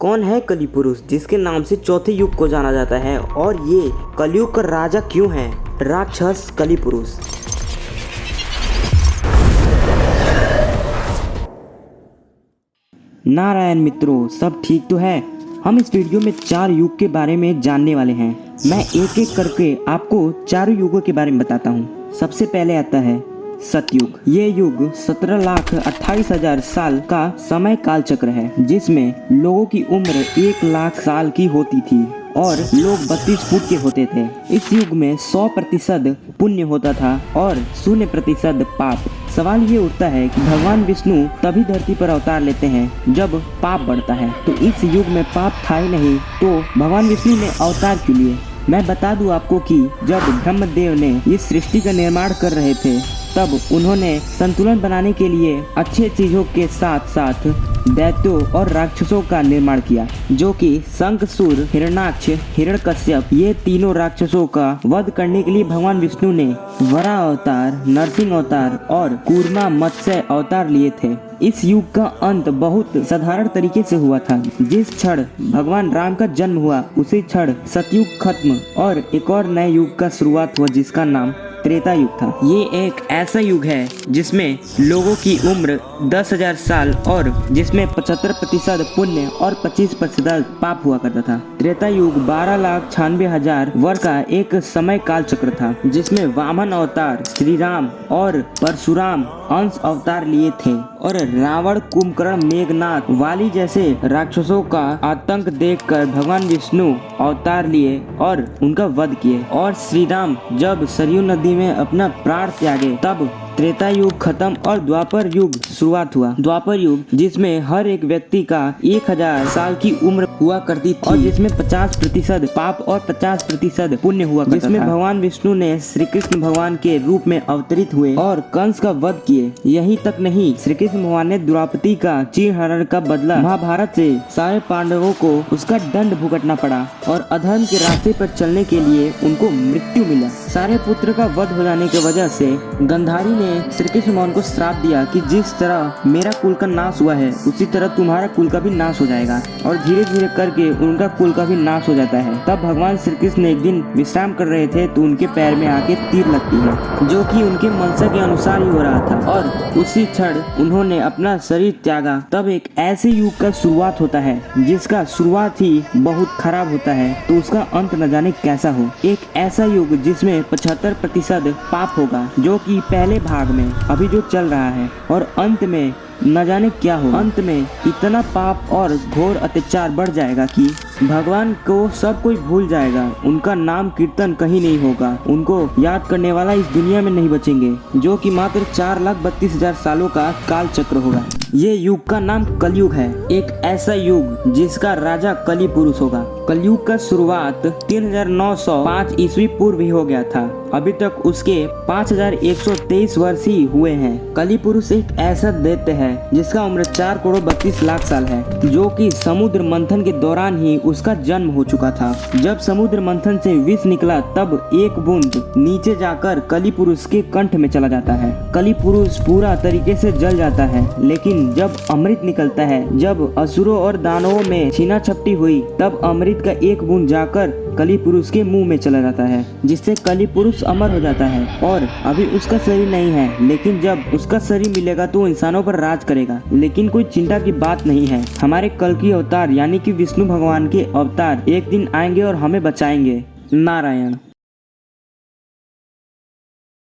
कौन है कली पुरुष जिसके नाम से चौथे युग को जाना जाता है और ये कलयुग का राजा क्यों है? राक्षस कली पुरुष। नारायण मित्रों, सब ठीक तो है? हम इस वीडियो में 4 युग के बारे में जानने वाले हैं। मैं एक एक करके आपको चारों युगों के बारे में बताता हूँ। सबसे पहले आता है सतयुग। ये युग 17,28,000 साल का समय काल चक्र है, जिसमें लोगों की उम्र 1,00,000 साल की होती थी और लोग 32 फुट के होते थे। इस युग में 100% पुण्य होता था और 0% पाप। सवाल ये उठता है कि भगवान विष्णु तभी धरती पर अवतार लेते हैं जब पाप बढ़ता है, तो इस युग में पाप था ही नहीं, तो भगवान विष्णु ने अवतार क्यों लिए? मैं बता दूं आपको कि जब ब्रह्मदेव ने इस सृष्टि का निर्माण कर रहे थे, तब उन्होंने संतुलन बनाने के लिए अच्छे चीजों के साथ साथ दैत्यों और राक्षसों का निर्माण किया, जो कि शंखसूर, हिरण्याक्ष, हिरण्यकश्यप, ये तीनों राक्षसों का वध करने के लिए भगवान विष्णु ने वराह अवतार, नरसिंह अवतार और कूर्मा मत्स्य अवतार लिए थे। इस युग का अंत बहुत साधारण तरीके से हुआ था। जिस क्षण भगवान राम का जन्म हुआ, उसी क्षण सतयुग खत्म और एक और नए युग का शुरुआत हुआ, जिसका नाम त्रेता युग था। ये एक ऐसा युग है जिसमें लोगों की उम्र 10,000 साल और जिसमें 75% पुण्य और 25% पाप हुआ करता था। त्रेता युग 12,96,000 वर्ष का एक समय काल चक्र था, जिसमें वामन अवतार, श्री राम और परशुराम अंश अवतार लिए थे और रावण, कुंभकर्ण, मेघनाथ, वाली जैसे राक्षसों का आतंक देखकर भगवान विष्णु अवतार लिए और उनका वध किए। और श्री राम जब सरयू नदी में अपना प्राण त्यागे, तब त्रेता युग खत्म और द्वापर युग शुरुआत हुआ। द्वापर युग जिसमें हर एक व्यक्ति का 1,000 साल की उम्र हुआ करती थी और जिसमें 50% पाप और 50% पुण्य हुआ करता था। जिसमें भगवान विष्णु ने श्री कृष्ण भगवान के रूप में अवतरित हुए और कंस का वध किए। यही तक नहीं, श्री कृष्ण भगवान ने द्रौपदी का चीरहरण का बदला महाभारत से सारे पांडवों को उसका दंड भुगतना पड़ा और अधर्म के रास्ते पर चलने के लिए उनको मृत्यु मिला। सारे पुत्र का वध हो जाने की वजह से गंधारी ने श्री कृष्ण भगवान को श्राप दिया कि जिस तरह मेरा कुल का नाश हुआ है, उसी तरह तुम्हारा कुल का भी नाश हो जाएगा। और धीरे धीरे करके उनका कुल का भी नाश हो जाता है। तब भगवान श्री कृष्ण एक दिन विश्राम कर रहे थे, तो उनके पैर में आके तीर लगती है, जो कि उनके मनसा के अनुसार ही हो रहा था और उसी क्षण उन्होंने अपना शरीर त्यागा। तब एक ऐसे युग का शुरुआत होता है जिसका शुरुआत ही बहुत खराब होता है, तो उसका अंत न जाने कैसा हो। एक ऐसा युग जिसमें 75% पाप होगा, जो कि पहले भाग में अभी जो चल रहा है, और अंत में न जाने क्या हो। अंत में इतना पाप और घोर अत्याचार बढ़ जाएगा कि भगवान को सब कोई भूल जाएगा। उनका नाम कीर्तन कहीं नहीं होगा, उनको याद करने वाला इस दुनिया में नहीं बचेंगे, जो कि मात्र 4,32,000 सालों का काल चक्र होगा। ये युग का नाम कलयुग है, एक ऐसा युग जिसका राजा कली पुरुष होगा। कलयुग का शुरुआत 3,905 ईस्वी पूर्व ही हो गया था। अभी तक उसके 5,123 वर्ष ही हुए हैं। कली पुरुष एक ऐसा दैत्य है जिसका उम्र 4,32,00,000 साल है, जो कि समुद्र मंथन के दौरान ही उसका जन्म हो चुका था। जब समुद्र मंथन से विष निकला, तब एक बूंद नीचे जाकर कली पुरुष के कंठ में चला जाता है। कली पुरुष पूरा तरीके से जल जाता है, लेकिन जब अमृत निकलता है, जब असुरों और दानवों में छीना झपटी हुई, तब अमृत का एक बूंद जाकर कली पुरुष के मुंह में चला जाता है, जिससे कली पुरुष अमर हो जाता है। और अभी उसका शरीर नहीं है, लेकिन जब उसका शरीर मिलेगा तो इंसानों पर राज करेगा। लेकिन कोई चिंता की बात नहीं है, हमारे कल्कि अवतार यानी कि विष्णु भगवान के अवतार एक दिन आएंगे और हमें बचाएंगे। नारायण।